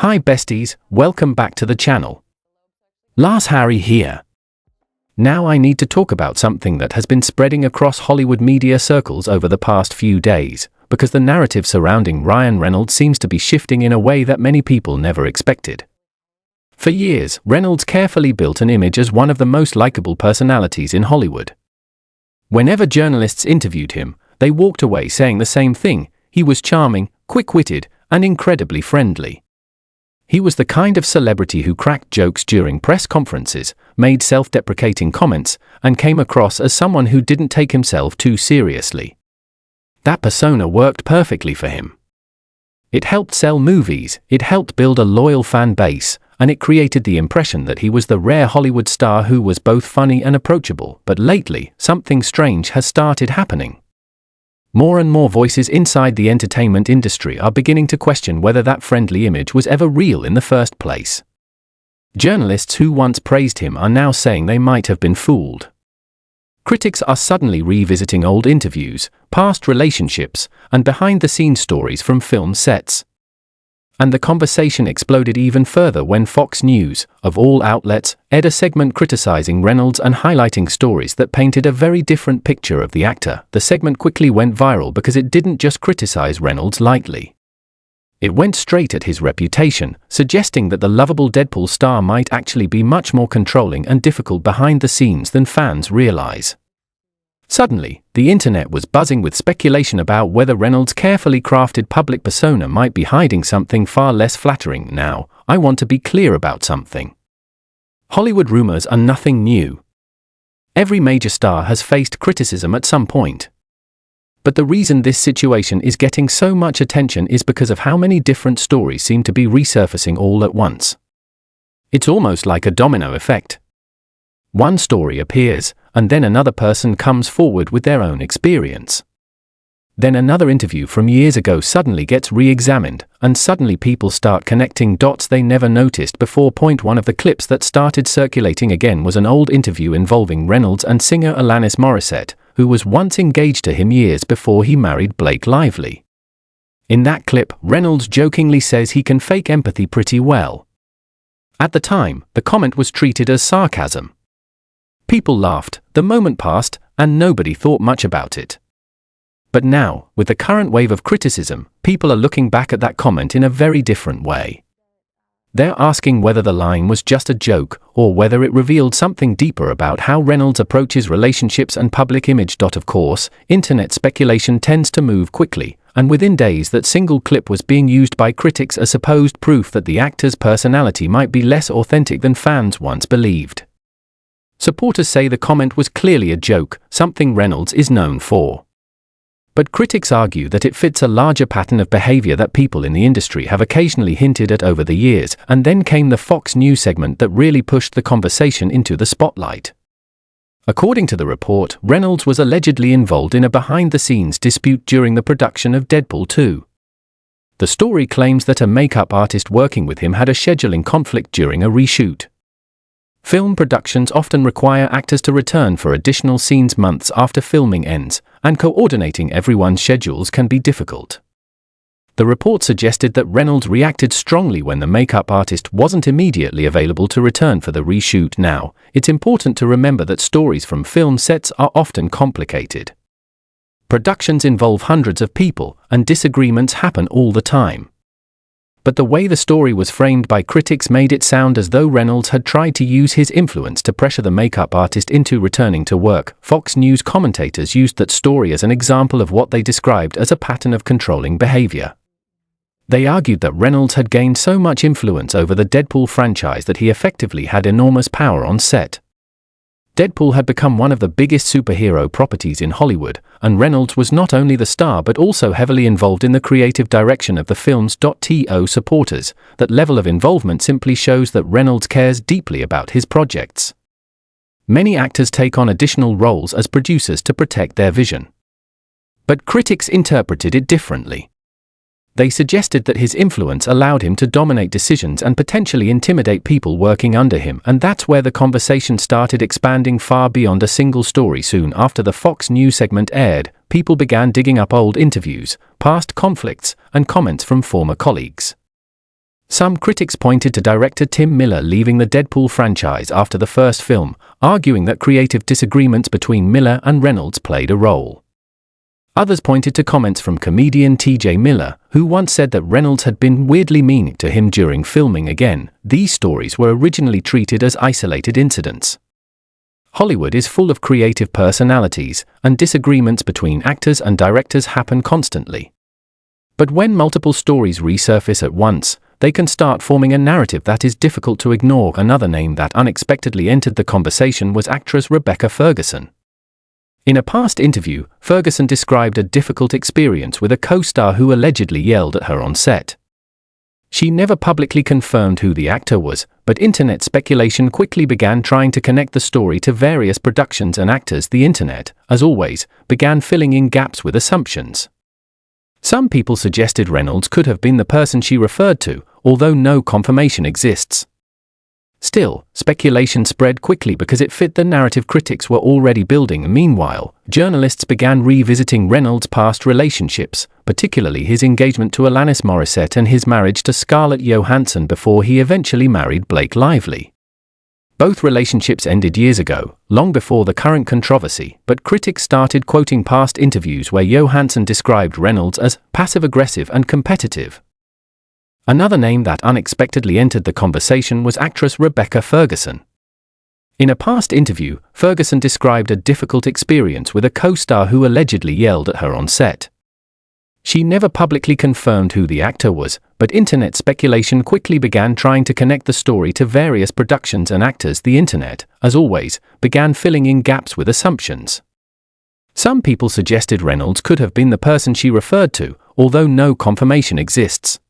Hi besties, welcome back to the channel. Lars Harry here. Now I need to talk about something that has been spreading across Hollywood media circles over the past few days, because the narrative surrounding Ryan Reynolds seems to be shifting in a way that many people never expected. For years, Reynolds carefully built an image as one of the most likable personalities in Hollywood. Whenever journalists interviewed him, they walked away saying the same thing: he was charming, quick-witted, and incredibly friendly. He was the kind of celebrity who cracked jokes during press conferences, made self-deprecating comments, and came across as someone who didn't take himself too seriously. That persona worked perfectly for him. It helped sell movies, it helped build a loyal fan base, and it created the impression that he was the rare Hollywood star who was both funny and approachable. But lately, something strange has started happening. More and more voices inside the entertainment industry are beginning to question whether that friendly image was ever real in the first place. Journalists who once praised him are now saying they might have been fooled. Critics are suddenly revisiting old interviews, past relationships, and behind-the-scenes stories from film sets. And the conversation exploded even further when Fox News, of all outlets, aired a segment criticizing Reynolds and highlighting stories that painted a very different picture of the actor. The segment quickly went viral because it didn't just criticize Reynolds lightly. It went straight at his reputation, suggesting that the lovable Deadpool star might actually be much more controlling and difficult behind the scenes than fans realize. Suddenly, the internet was buzzing with speculation about whether Reynolds' carefully crafted public persona might be hiding something far less flattering. Now, I want to be clear about something. Hollywood rumors are nothing new. Every major star has faced criticism at some point. But the reason this situation is getting so much attention is because of how many different stories seem to be resurfacing all at once. It's almost like a domino effect. One story appears, and then another person comes forward with their own experience. Then another interview from years ago suddenly gets re-examined, and suddenly people start connecting dots they never noticed before. One of the clips that started circulating again was an old interview involving Reynolds and singer Alanis Morissette, who was once engaged to him years before he married Blake Lively. In that clip, Reynolds jokingly says he can fake empathy pretty well. At the time, the comment was treated as sarcasm. People laughed, the moment passed, and nobody thought much about it. But now, with the current wave of criticism, people are looking back at that comment in a very different way. They're asking whether the line was just a joke, or whether it revealed something deeper about how Reynolds approaches relationships and public image. Of course, internet speculation tends to move quickly, and within days that single clip was being used by critics as supposed proof that the actor's personality might be less authentic than fans once believed. Supporters say the comment was clearly a joke, something Reynolds is known for. But critics argue that it fits a larger pattern of behavior that people in the industry have occasionally hinted at over the years, and then came the Fox News segment that really pushed the conversation into the spotlight. According to the report, Reynolds was allegedly involved in a behind-the-scenes dispute during the production of Deadpool 2. The story claims that a makeup artist working with him had a scheduling conflict during a reshoot. Film productions often require actors to return for additional scenes months after filming ends, and coordinating everyone's schedules can be difficult. The report suggested that Reynolds reacted strongly when the makeup artist wasn't immediately available to return for the reshoot. Now, it's important to remember that stories from film sets are often complicated. Productions involve hundreds of people, and disagreements happen all the time. But the way the story was framed by critics made it sound as though Reynolds had tried to use his influence to pressure the makeup artist into returning to work. Fox News commentators used that story as an example of what they described as a pattern of controlling behavior. They argued that Reynolds had gained so much influence over the Deadpool franchise that he effectively had enormous power on set. Deadpool had become one of the biggest superhero properties in Hollywood, and Reynolds was not only the star but also heavily involved in the creative direction of the films. To supporters, that level of involvement simply shows that Reynolds cares deeply about his projects. Many actors take on additional roles as producers to protect their vision. But critics interpreted it differently. They suggested that his influence allowed him to dominate decisions and potentially intimidate people working under him, and that's where the conversation started expanding far beyond a single story. Soon after the Fox News segment aired, people began digging up old interviews, past conflicts, and comments from former colleagues. Some critics pointed to director Tim Miller leaving the Deadpool franchise after the first film, arguing that creative disagreements between Miller and Reynolds played a role. Others pointed to comments from comedian T.J. Miller, who once said that Reynolds had been weirdly mean to him during filming. Again, these stories were originally treated as isolated incidents. Hollywood is full of creative personalities, and disagreements between actors and directors happen constantly. But when multiple stories resurface at once, they can start forming a narrative that is difficult to ignore. Another name that unexpectedly entered the conversation was actress Rebecca Ferguson. In a past interview, Ferguson described a difficult experience with a co-star who allegedly yelled at her on set. She never publicly confirmed who the actor was, but internet speculation quickly began trying to connect the story to various productions and actors. The internet, as always, began filling in gaps with assumptions. Some people suggested Reynolds could have been the person she referred to, although no confirmation exists. Still, speculation spread quickly because it fit the narrative critics were already building. Meanwhile, journalists began revisiting Reynolds' past relationships, particularly his engagement to Alanis Morissette and his marriage to Scarlett Johansson before he eventually married Blake Lively. Both relationships ended years ago, long before the current controversy, but critics started quoting past interviews where Johansson described Reynolds as passive-aggressive and competitive. Another name that unexpectedly entered the conversation was actress Rebecca Ferguson. In a past interview, Ferguson described a difficult experience with a co-star who allegedly yelled at her on set. She never publicly confirmed who the actor was, but internet speculation quickly began trying to connect the story to various productions and actors. The internet, as always, began filling in gaps with assumptions. Some people suggested Reynolds could have been the person she referred to, although no confirmation exists.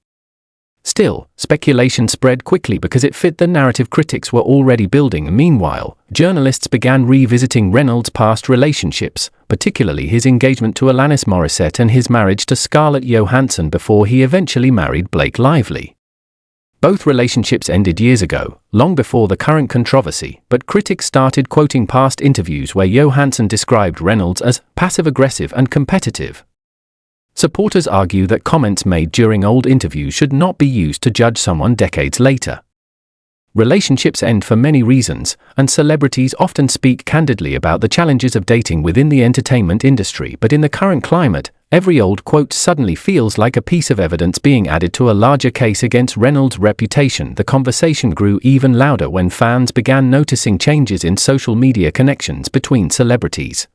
Still, speculation spread quickly because it fit the narrative critics were already building. Meanwhile, journalists began revisiting Reynolds' past relationships, particularly his engagement to Alanis Morissette and his marriage to Scarlett Johansson before he eventually married Blake Lively. Both relationships ended years ago, long before the current controversy, but critics started quoting past interviews where Johansson described Reynolds as passive-aggressive and competitive. Supporters argue that comments made during old interviews should not be used to judge someone decades later. Relationships end for many reasons, and celebrities often speak candidly about the challenges of dating within the entertainment industry. But in the current climate, every old quote suddenly feels like a piece of evidence being added to a larger case against Reynolds' reputation. The conversation grew even louder when fans began noticing changes in social media connections between celebrities.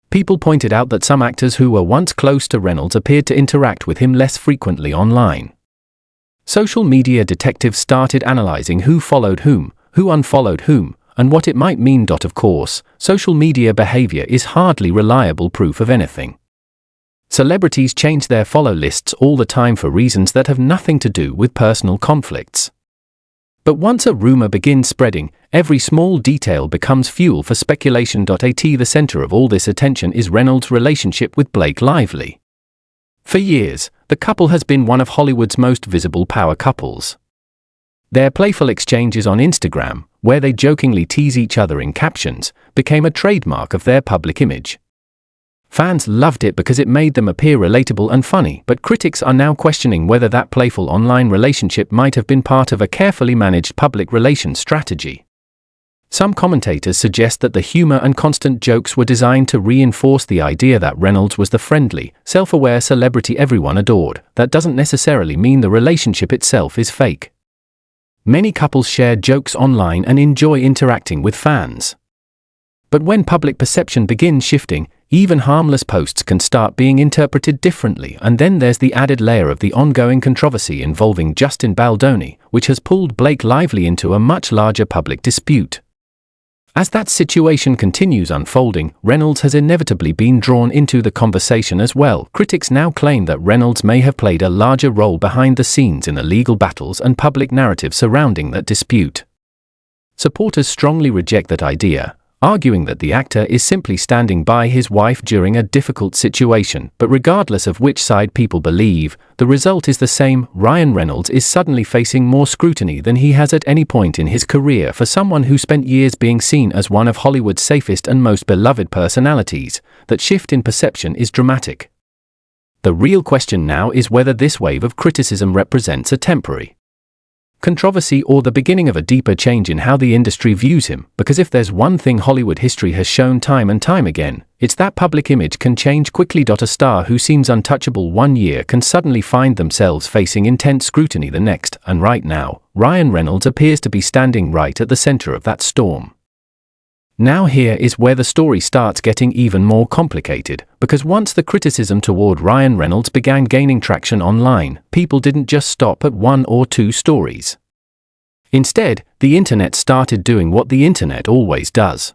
People pointed out that some actors who were once close to Reynolds appeared to interact with him less frequently online. Social media detectives started analyzing who followed whom, who unfollowed whom, and what it might mean. Of course, social media behavior is hardly reliable proof of anything. Celebrities change their follow lists all the time for reasons that have nothing to do with personal conflicts. But once a rumor begins spreading, every small detail becomes fuel for speculation. The center of all this attention is Reynolds' relationship with Blake Lively. For years, the couple has been one of Hollywood's most visible power couples. Their playful exchanges on Instagram, where they jokingly tease each other in captions, became a trademark of their public image. Fans loved it because it made them appear relatable and funny, but critics are now questioning whether that playful online relationship might have been part of a carefully managed public relations strategy. Some commentators suggest that the humor and constant jokes were designed to reinforce the idea that Reynolds was the friendly, self-aware celebrity everyone adored. That doesn't necessarily mean the relationship itself is fake. Many couples share jokes online and enjoy interacting with fans. But when public perception begins shifting, even harmless posts can start being interpreted differently. And then there's the added layer of the ongoing controversy involving Justin Baldoni, which has pulled Blake Lively into a much larger public dispute. As that situation continues unfolding, Reynolds has inevitably been drawn into the conversation as well. Critics now claim that Reynolds may have played a larger role behind the scenes in the legal battles and public narrative surrounding that dispute. Supporters strongly reject that idea, arguing that the actor is simply standing by his wife during a difficult situation. But regardless of which side people believe, the result is the same. Ryan Reynolds is suddenly facing more scrutiny than he has at any point in his career. For someone who spent years being seen as one of Hollywood's safest and most beloved personalities, that shift in perception is dramatic. The real question now is whether this wave of criticism represents a temporary controversy, or the beginning of a deeper change in how the industry views him, because if there's one thing Hollywood history has shown time and time again, it's that public image can change quickly. A star who seems untouchable one year can suddenly find themselves facing intense scrutiny the next, and right now, Ryan Reynolds appears to be standing right at the center of that storm. Now here is where the story starts getting even more complicated, because once the criticism toward Ryan Reynolds began gaining traction online, people didn't just stop at one or two stories. Instead, the internet started doing what the internet always does.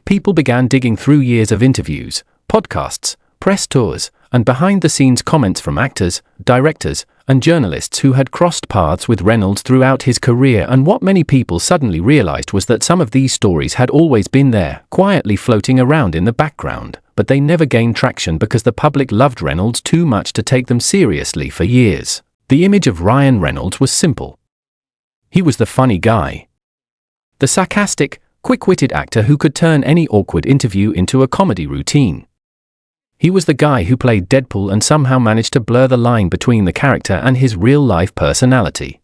People began digging through years of interviews, podcasts, press tours, and behind-the-scenes comments from actors, directors, and journalists who had crossed paths with Reynolds throughout his career, and what many people suddenly realized was that some of these stories had always been there, quietly floating around in the background, but they never gained traction because the public loved Reynolds too much to take them seriously for years. The image of Ryan Reynolds was simple. He was the funny guy. The sarcastic, quick-witted actor who could turn any awkward interview into a comedy routine. He was the guy who played Deadpool and somehow managed to blur the line between the character and his real-life personality.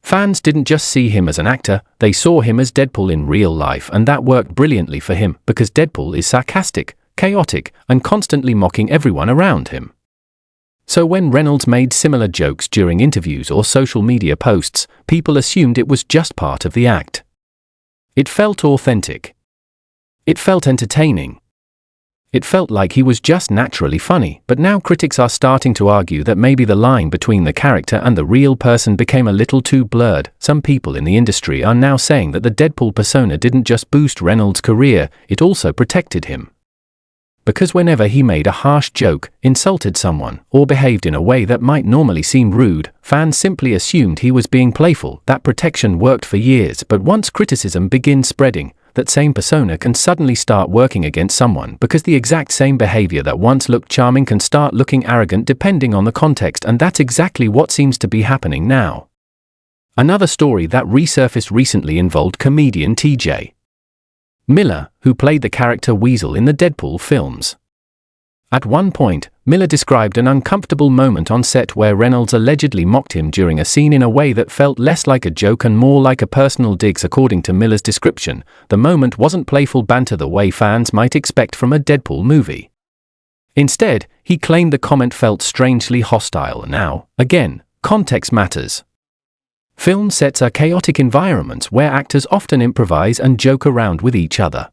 Fans didn't just see him as an actor, they saw him as Deadpool in real life, and that worked brilliantly for him, because Deadpool is sarcastic, chaotic, and constantly mocking everyone around him. So when Reynolds made similar jokes during interviews or social media posts, people assumed it was just part of the act. It felt authentic. It felt entertaining. It felt like he was just naturally funny, but now critics are starting to argue that maybe the line between the character and the real person became a little too blurred. Some people in the industry are now saying that the Deadpool persona didn't just boost Reynolds' career, it also protected him. Because whenever he made a harsh joke, insulted someone, or behaved in a way that might normally seem rude, fans simply assumed he was being playful. That protection worked for years, but once criticism begins spreading, that same persona can suddenly start working against someone, because the exact same behavior that once looked charming can start looking arrogant depending on the context, and that's exactly what seems to be happening now. Another story that resurfaced recently involved comedian T.J. Miller, who played the character Weasel in the Deadpool films. At one point, Miller described an uncomfortable moment on set where Reynolds allegedly mocked him during a scene in a way that felt less like a joke and more like a personal dig. According to Miller's description, the moment wasn't playful banter the way fans might expect from a Deadpool movie. Instead, he claimed the comment felt strangely hostile. Now, again, context matters. Film sets are chaotic environments where actors often improvise and joke around with each other.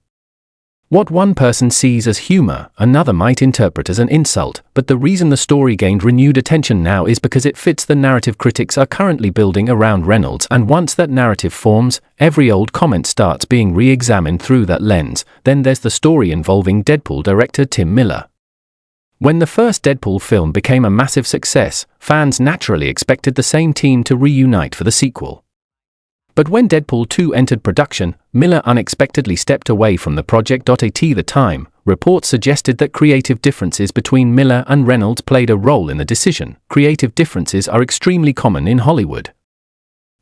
What one person sees as humor, another might interpret as an insult, but the reason the story gained renewed attention now is because it fits the narrative critics are currently building around Reynolds, and once that narrative forms, every old comment starts being re-examined through that lens. Then there's the story involving Deadpool director Tim Miller. When the first Deadpool film became a massive success, fans naturally expected the same team to reunite for the sequel. But when Deadpool 2 entered production, Miller unexpectedly stepped away from the project. At the time, reports suggested that creative differences between Miller and Reynolds played a role in the decision. Creative differences are extremely common in Hollywood.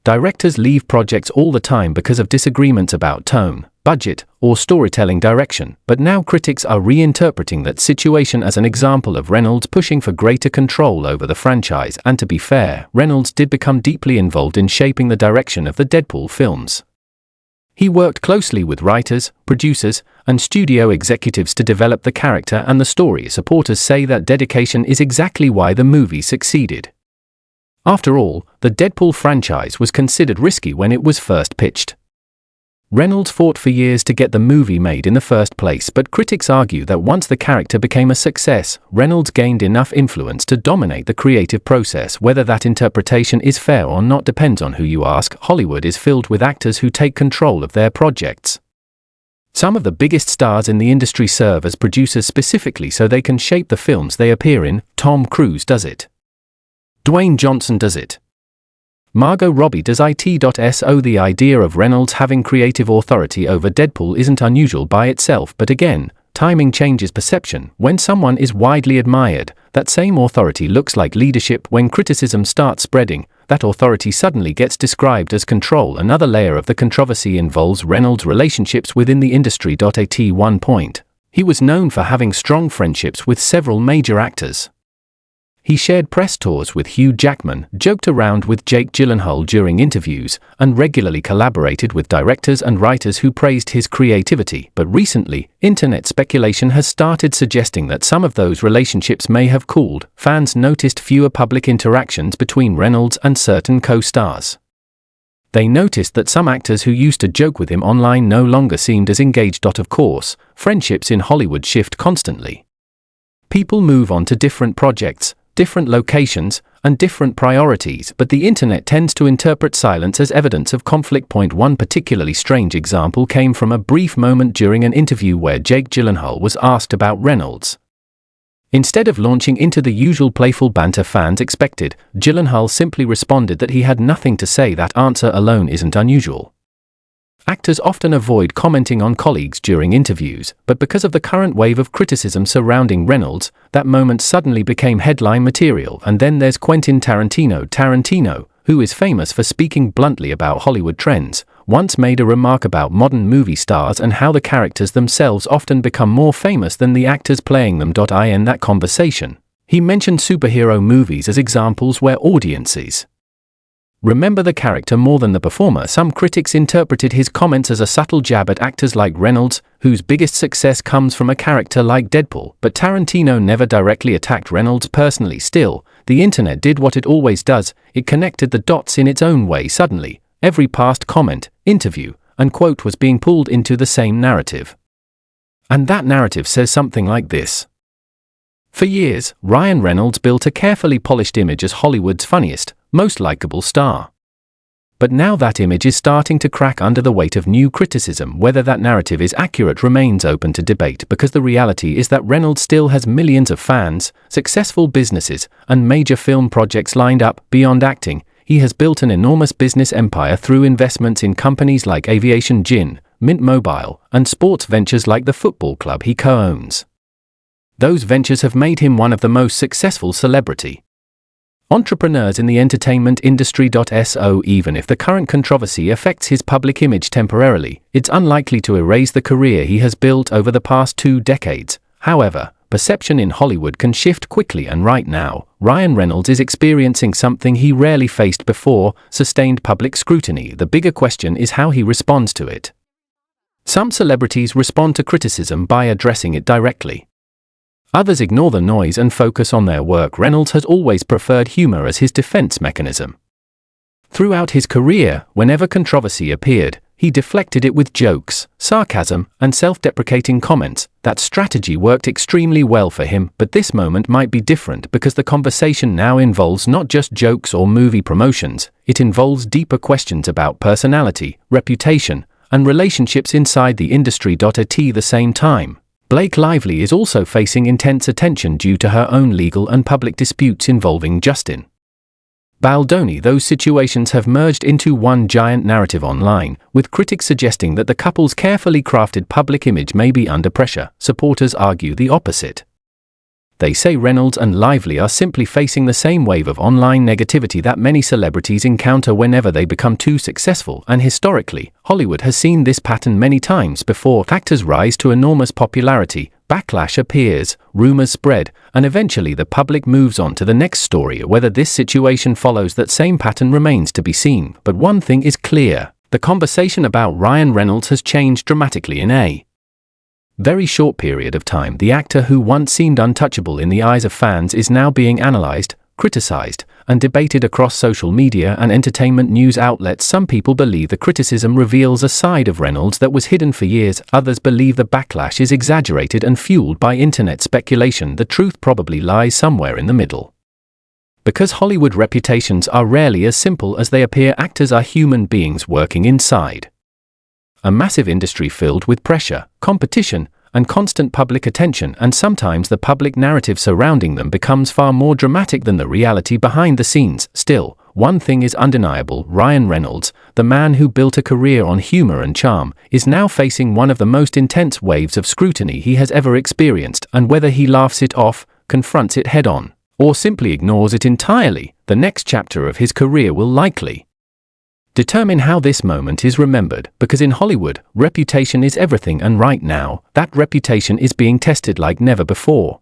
Directors leave projects all the time because of disagreements about tone, budget, or storytelling direction, but now critics are reinterpreting that situation as an example of Reynolds pushing for greater control over the franchise. And to be fair, Reynolds did become deeply involved in shaping the direction of the Deadpool films. He worked closely with writers, producers, and studio executives to develop the character and the story. Supporters say that dedication is exactly why the movie succeeded. After all, the Deadpool franchise was considered risky when it was first pitched. Reynolds fought for years to get the movie made in the first place, but critics argue that once the character became a success, Reynolds gained enough influence to dominate the creative process. Whether that interpretation is fair or not depends on who you ask. Hollywood is filled with actors who take control of their projects. Some of the biggest stars in the industry serve as producers specifically so they can shape the films they appear in. Tom Cruise does it. Dwayne Johnson does it. Margot Robbie does it. So the idea of Reynolds having creative authority over Deadpool isn't unusual by itself, but again, timing changes perception. When someone is widely admired, that same authority looks like leadership. When criticism starts spreading, that authority suddenly gets described as control. Another layer of the controversy involves Reynolds' relationships within the industry. At one point, he was known for having strong friendships with several major actors. He shared press tours with Hugh Jackman, joked around with Jake Gyllenhaal during interviews, and regularly collaborated with directors and writers who praised his creativity. But recently, internet speculation has started suggesting that some of those relationships may have cooled. Fans noticed fewer public interactions between Reynolds and certain co-stars. They noticed that some actors who used to joke with him online no longer seemed as engaged. Of course, friendships in Hollywood shift constantly. People move on to different projects, different locations, and different priorities, but the internet tends to interpret silence as evidence of conflict. One particularly strange example came from a brief moment during an interview where Jake Gyllenhaal was asked about Reynolds. Instead of launching into the usual playful banter fans expected, Gyllenhaal simply responded that he had nothing to say. That answer alone isn't unusual. Actors often avoid commenting on colleagues during interviews, but because of the current wave of criticism surrounding Reynolds, that moment suddenly became headline material. And then there's Quentin Tarantino, who is famous for speaking bluntly about Hollywood trends, once made a remark about modern movie stars and how the characters themselves often become more famous than the actors playing them. In that conversation, he mentioned superhero movies as examples where audiences remember the character more than the performer. Some critics interpreted his comments as a subtle jab at actors like Reynolds, whose biggest success comes from a character like Deadpool. But Tarantino never directly attacked Reynolds personally. Still, the internet did what it always does: it connected the dots in its own way. Suddenly, every past comment, interview, and quote was being pulled into the same narrative. And that narrative says something like this: for years, Ryan Reynolds built a carefully polished image as Hollywood's funniest, most likable star. But now that image is starting to crack under the weight of new criticism. Whether that narrative is accurate remains open to debate, because the reality is that Reynolds still has millions of fans, successful businesses, and major film projects lined up. Beyond acting, he has built an enormous business empire through investments in companies like Aviation Gin, Mint Mobile, and sports ventures like the football club he co-owns. Those ventures have made him one of the most successful celebrity entrepreneurs in the entertainment industry. So even if the current controversy affects his public image temporarily, it's unlikely to erase the career he has built over the past 2 decades. However, perception in Hollywood can shift quickly, and right now, Ryan Reynolds is experiencing something he rarely faced before: sustained public scrutiny. The bigger question is how he responds to it. Some celebrities respond to criticism by addressing it directly. Others ignore the noise and focus on their work. Reynolds has always preferred humor as his defense mechanism. Throughout his career, whenever controversy appeared, he deflected it with jokes, sarcasm, and self-deprecating comments. That strategy worked extremely well for him, but this moment might be different because the conversation now involves not just jokes or movie promotions, it involves deeper questions about personality, reputation, and relationships inside the industry. At the same time, Blake Lively is also facing intense attention due to her own legal and public disputes involving Justin Baldoni. Those situations have merged into one giant narrative online, with critics suggesting that the couple's carefully crafted public image may be under pressure. Supporters argue the opposite. They say Reynolds and Lively are simply facing the same wave of online negativity that many celebrities encounter whenever they become too successful, and historically, Hollywood has seen this pattern many times before. Actors rise to enormous popularity, backlash appears, rumors spread, and eventually the public moves on to the next story. Whether this situation follows that same pattern remains to be seen, but one thing is clear: the conversation about Ryan Reynolds has changed dramatically in a very short period of time. The actor who once seemed untouchable in the eyes of fans is now being analyzed, criticized, and debated across social media and entertainment news outlets. Some people believe the criticism reveals a side of Reynolds that was hidden for years. Others believe the backlash is exaggerated and fueled by internet speculation. The truth probably lies somewhere in the middle. Because Hollywood reputations are rarely as simple as they appear, actors are human beings working inside a massive industry filled with pressure, competition, and constant public attention, and sometimes the public narrative surrounding them becomes far more dramatic than the reality behind the scenes. Still, one thing is undeniable: Ryan Reynolds, the man who built a career on humor and charm, is now facing one of the most intense waves of scrutiny he has ever experienced, and whether he laughs it off, confronts it head-on, or simply ignores it entirely, the next chapter of his career will likely determine how this moment is remembered. Because in Hollywood, reputation is everything, and right now, that reputation is being tested like never before.